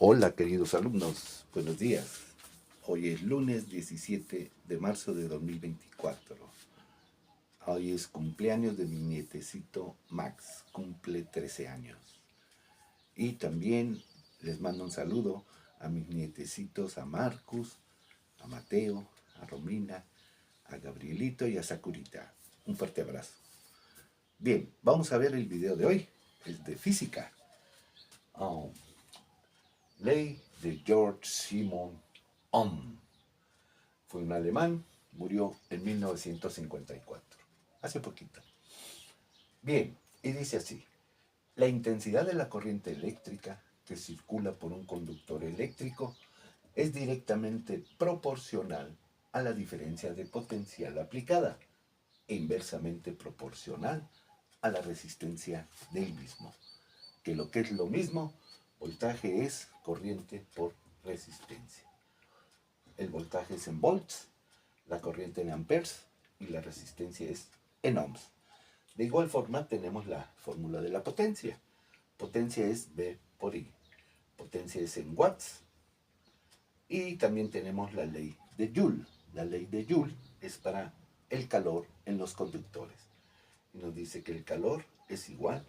Hola queridos alumnos, buenos días. Hoy es lunes 17 de marzo de 2024. Hoy es cumpleaños de mi nietecito Max, cumple 13 años. Y también les mando un saludo a mis nietecitos, a Marcus, a Mateo, a Romina, a Gabrielito y a Sakurita. Un fuerte abrazo. Bien, vamos a ver el video de hoy. Es de física. Oh, Ley de George Simon Ohm. Fue un alemán, murió en 1954, hace poquito. Bien, y dice así: la intensidad de la corriente eléctrica que circula por un conductor eléctrico es directamente proporcional a la diferencia de potencial aplicada e inversamente proporcional a la resistencia del mismo. Que lo que es lo mismo, voltaje es corriente por resistencia. El voltaje es en volts, la corriente en amperes y la resistencia es en ohms. De igual forma tenemos la fórmula de la potencia. Potencia es V por I. Potencia es en watts. Y también tenemos la ley de Joule. La ley de Joule es para el calor en los conductores. Y nos dice que el calor es igual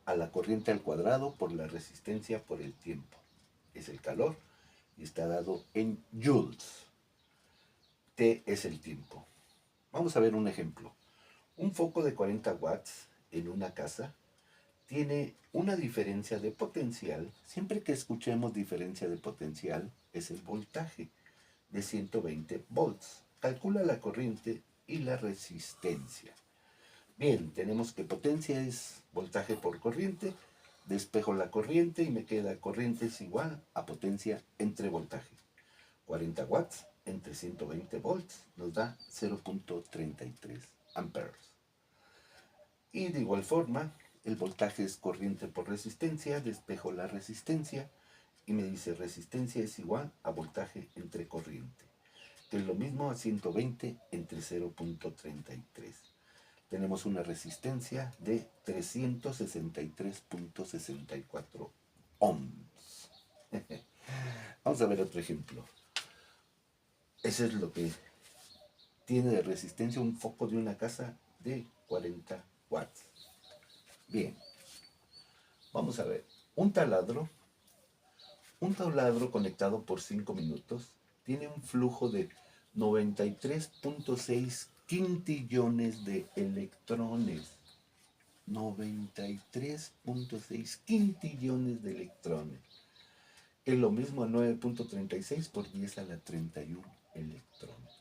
a la corriente al cuadrado por la resistencia por el tiempo. Es el calor y está dado en joules. T es el tiempo. Vamos a ver un ejemplo. Un foco de 40 watts en una casa tiene una diferencia de potencial. Siempre que escuchemos diferencia de potencial es el voltaje de 120 volts. Calcula la corriente y la resistencia. Bien, tenemos que potencia es voltaje por corriente. Despejo la corriente y me queda corriente es igual a potencia entre voltaje. 40 watts entre 120 volts nos da 0.33 amperes. Y de igual forma, el voltaje es corriente por resistencia, despejo la resistencia y me dice resistencia es igual a voltaje entre corriente, que es lo mismo a 120 entre 0.33. Tenemos una resistencia de 363.64 ohms. Vamos a ver otro ejemplo. Eso es lo que tiene de resistencia un foco de una casa de 40 watts. Bien, vamos a ver. Un taladro conectado por 5 minutos tiene un flujo de 93.6 quintillones de electrones. 93.6 quintillones de electrones. Que es lo mismo a 9.36 por 10 a la 31 electrones.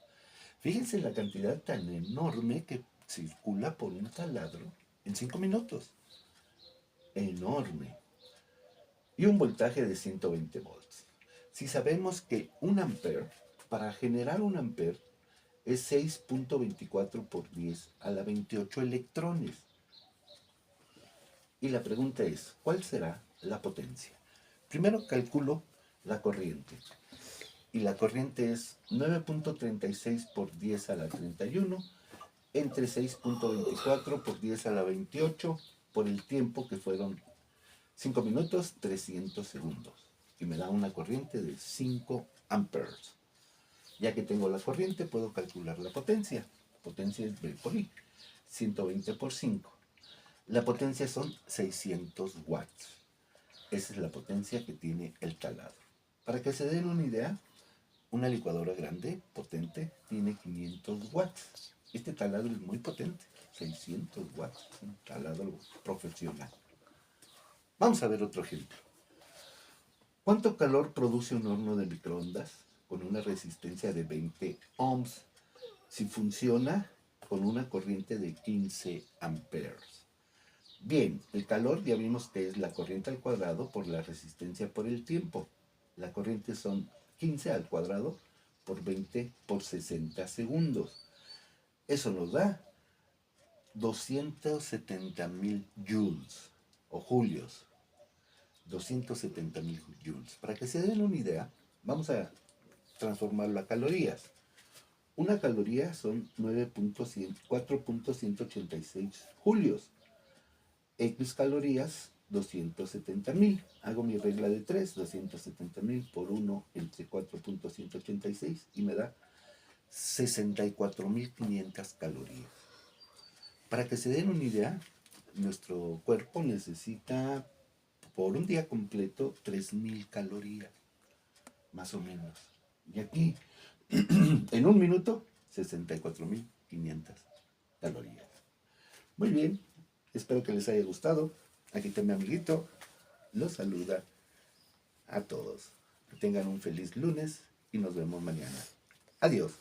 Fíjense la cantidad tan enorme que circula por un taladro en 5 minutos. Enorme. Y un voltaje de 120 volts. Si sabemos que un ampere, para generar un ampere, es 6.24 por 10 a la 28 electrones. Y la pregunta es, ¿cuál será la potencia? Primero calculo la corriente. Y la corriente es 9.36 por 10 a la 31 entre 6.24 por 10 a la 28 por el tiempo que fueron 5 minutos 300 segundos. Y me da una corriente de 5 amperes. Ya que tengo la corriente, puedo calcular la potencia. Potencia es V por I. 120 por 5. La potencia son 600 watts. Esa es la potencia que tiene el taladro. Para que se den una idea, una licuadora grande, potente, tiene 500 watts. Este taladro es muy potente, 600 watts, un taladro profesional. Vamos a ver otro ejemplo. ¿Cuánto calor produce un horno de microondas con una resistencia de 20 ohms si funciona con una corriente de 15 amperes? Bien, el calor ya vimos que es la corriente al cuadrado por la resistencia por el tiempo. La corriente son 15 al cuadrado por 20 por 60 segundos. Eso nos da 270.000 joules o julios. 270.000 joules. Para que se den una idea, vamos a transformarlo a calorías. Una caloría son 4.186 julios. X calorías 270.000. Hago mi regla de 3, 270.000 por 1 entre 4.186 y me da 64.500 calorías. Para que se den una idea, nuestro cuerpo necesita por un día completo 3.000 calorías, más o menos. Y aquí, en un minuto, 64.500 calorías. Muy bien, espero que les haya gustado. Aquí está mi amiguito, los saluda a todos. Que tengan un feliz lunes y nos vemos mañana. Adiós.